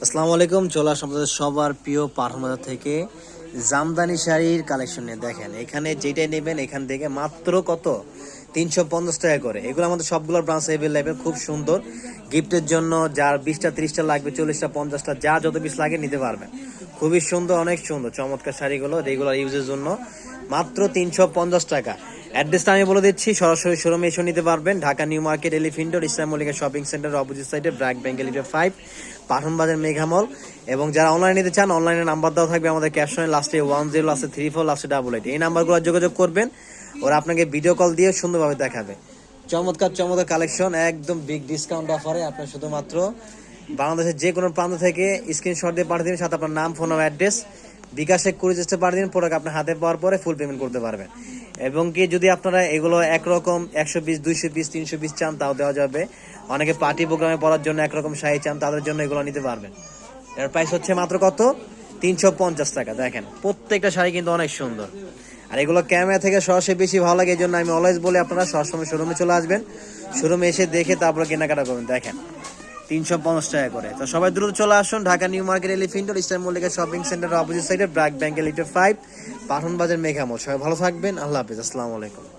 আসসালামু আলাইকুম। চলে আসলাম আপনাদের সবার প্রিয় পাঠান বাজার থেকে জামদানি শাড়ির কালেকশন নিয়ে। দেখেন এখানে যেটাই নেবেন এখান থেকে মাত্র কত 350 টাকা করে। এগুলো আমাদের সবগুলোর ব্রাঞ্চ অ্যাভেলেবেল, খুব সুন্দর। গিফটের জন্য যার 20টা 30টা লাগবে, 40টা 50টা যা যত পিস লাগে নিতে পারবেন। খুবই সুন্দর, অনেক সুন্দর চমৎকার শাড়িগুলো রেগুলার ইউজের জন্য মাত্র 350 টাকা। অ্যাড্রেসটা আমি বলে দিচ্ছি, সরাসরি শোরুমে এসে নিতে পারবেন। Dhaka new market, elephant road, Islam Mallika shopping center opposite সাইডে, ব্র্যাক ব্যাংক লিটার 5, পাঠান বাজার মেঘামল। এবং যারা অনলাইনে নিতে চান, অনলাইনে নাম্বার দেওয়া থাকবে আমাদের ক্যাপশনে, লাস্টে 10, লাস্টে 34, লাস্টে 88। এই নাম্বারগুলো যোগাযোগ করবেন, ওরা আপনাকে ভিডিও কল দিয়ে সুন্দরভাবে দেখাবে। চমৎকার চমৎকার কালেকশন, একদম বিগ ডিসকাউন্ট অফারে। আপনার শুধুমাত্র বাংলাদেশের যে কোনো প্রান্ত থেকে স্ক্রিনশট দিয়ে পাঠিয়ে দিন, সাথে আপনার নাম, ফোন ও অ্যাড্রেস বিকাশে কুরিয়ার পাঠিয়ে দিন। প্রোডাক্ট আপনার হাতে পাওয়ার পরে ফুল পেমেন্ট করতে পারবেন। এবং কি যদি আপনারা এগুলো একরকম 100 পিস, 200 পিস, 300 পিস চান তাও দেওয়া যাবে। অনেকে পার্টি প্রোগ্রামে পড়ার জন্য একরকম শাড়ি চান, তাদের জন্য এগুলো নিতে পারবেন। এর প্রাইস হচ্ছে মাত্র কত 350 টাকা। দেখেন প্রত্যেকটা শাড়ি কিন্তু অনেক সুন্দর, আর এগুলো ক্যামেরা থেকে সরাসরি বেশি ভালো লাগে। এই জন্য আমি অলওয়েজ বলি আপনারা সবসময় শোরুমে চলে আসবেন, শোরুমে এসে দেখে তারপরে কেনাকাটা করবেন। দেখেন 350 টাকা করে। তো সবাই দ্রুত চলে আসুন Dhaka new market, elephant road, Islam Mallika shopping center opposite সাইডে, ব্র্যাক ব্যাংক লিটার 5, পাঠান বাজার মেঘামল। সবাই ভালো থাকবেন, আল্লাহ হাফেজ, আসসালামু আলাইকুম।